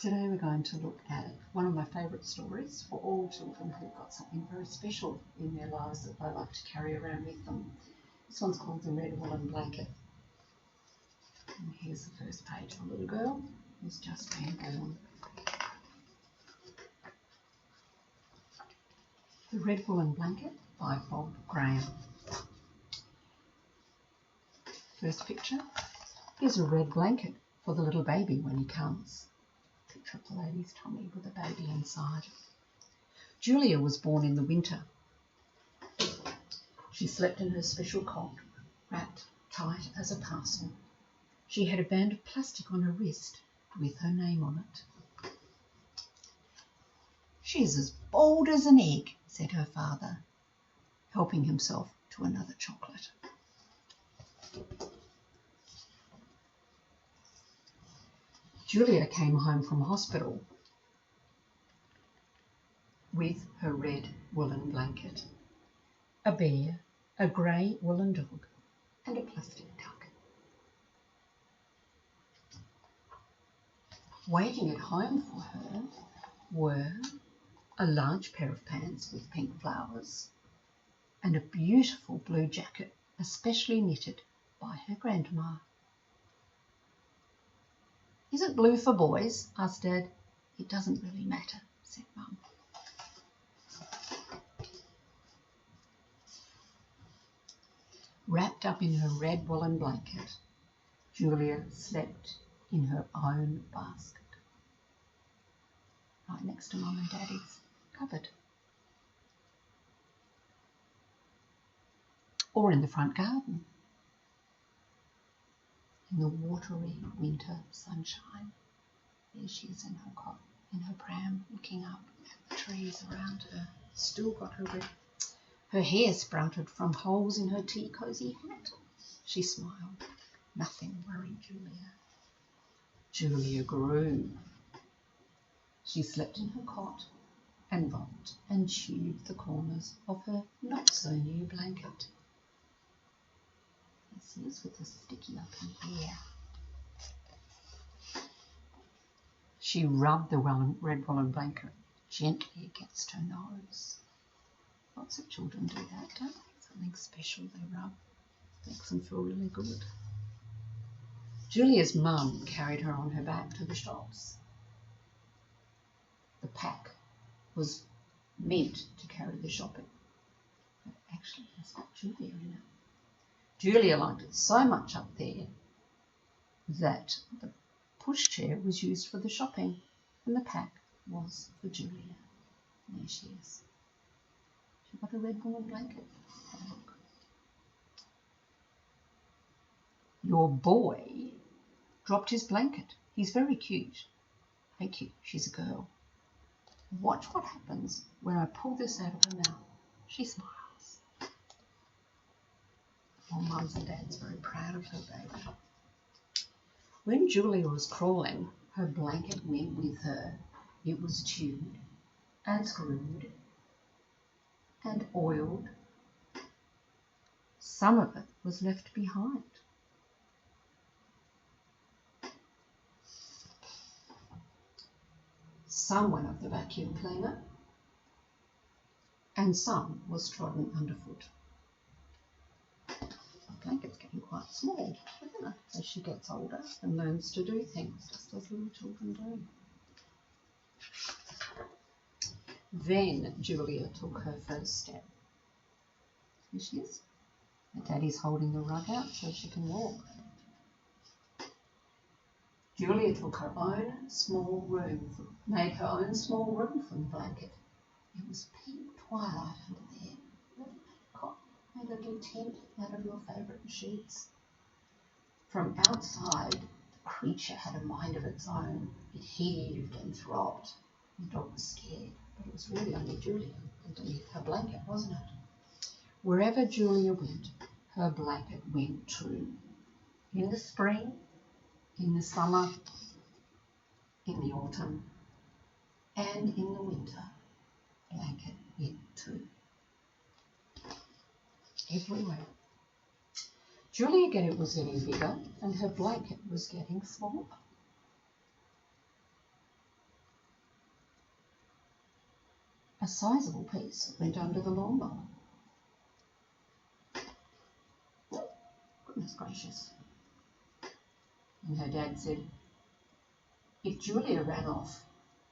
Today we're going to look at one of my favourite stories for all children who've got something very special in their lives that they like to carry around with them. This one's called The Red Woollen Blanket. And here's the first page. A little girl who's just been born. The Red Woollen Blanket by Bob Graham. First picture is a red blanket for the little baby when he comes. Picture of the lady's tummy with a baby inside. Julia was born in the winter. She slept in her special cot, wrapped tight as a parcel. She had a band of plastic on her wrist with her name on it. "She's as bold as an egg," said her father, helping himself to another chocolate. Julia came home from hospital with her red woolen blanket, a bear, a grey woolen dog, and a plastic duck. Waiting at home for her were a large pair of pants with pink flowers and a beautiful blue jacket, especially knitted by her grandma. "Is it blue for boys?" asked Dad. "It doesn't really matter," said Mum. Wrapped up in her red woolen blanket, Julia slept in her own basket, right next to Mum and Daddy's cupboard. Or in the front garden, in the watery winter sunshine. There she is in her cot, in her pram, looking up at the trees around her. Still got her hair sprouted from holes in her tea cosy hat. She smiled. Nothing worried Julia. Julia grew. She slept in her cot and rocked and chewed the corners of her not-so-new blanket. This is with the sticky up in here. She rubbed the red woolen blanket gently against her nose. Lots of children do that, don't they? Something special they rub. Makes them feel really good. Julia's mum carried her on her back to the shops. The pack was meant to carry the shopping, but actually it's got Julia in it. Julia liked it so much up there that the pushchair was used for the shopping and the pack was for Julia. There she is. She got a red woolen blanket. Have a look. Your boy dropped his blanket. He's very cute. Thank you, she's a girl. Watch what happens when I pull this out of her mouth. She smiles. Well, Mums and Dad's very proud of her baby. When Julia was crawling, her blanket went with her. It was chewed and screwed and oiled. Some of it was left behind. Some went off the vacuum cleaner and some was trodden underfoot. The blanket's getting quite small, isn't it, as she gets older and learns to do things, just as little children do. Then Julia took her first step. Here she is. Her daddy's holding the rug out so she can walk. Julia took her own small room, made her own small room from the blanket. It was pink twilight under there. Made a little tent out of your favourite sheets. From outside, the creature had a mind of its own. It heaved and throbbed. The dog was scared, but it was really only Julia underneath her blanket, wasn't it? Wherever Julia went, her blanket went too. In the spring, in the summer, in the autumn, and in the winter, blanket went too. Everywhere. Julia was getting bigger and her blanket was getting smaller. a sizable piece went under the lawnmower. Goodness gracious. And her dad said, if Julia ran off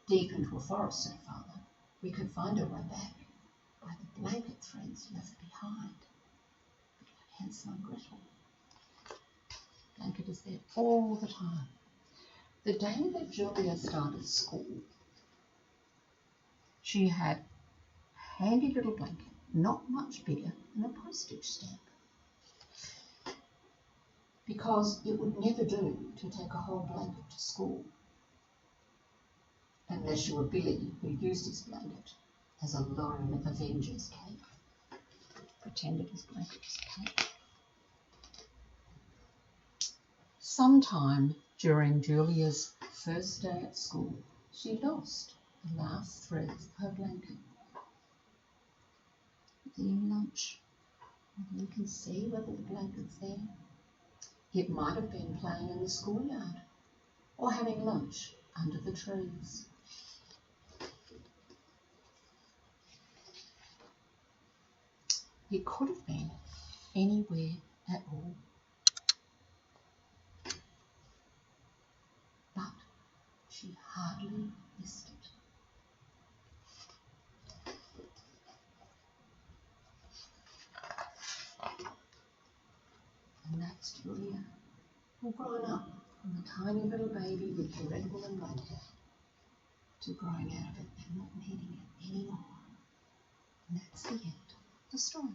deep into a forest, said Father, we could find her way back by the blanket threads left behind. But like Hansel and Gretel. Blanket is there all the time. The day that Julia started school, she had a handy little blanket, not much bigger than a postage stamp. Because it would never do to take a whole blanket to school unless you were Billy, who used his blanket as a lone Avengers cape. Pretended his blanket was a cape. Sometime during Julia's first day at school, she lost the last threads of her blanket. Eating lunch. You can see whether the blanket's there. It might have been playing in the schoolyard or having lunch under the trees. It could have been anywhere at all. But she hardly missed it. And that's Julia, all grown up from a tiny little baby with her red woolen blanket to growing out of it and not needing it anymore. And that's the end of the story.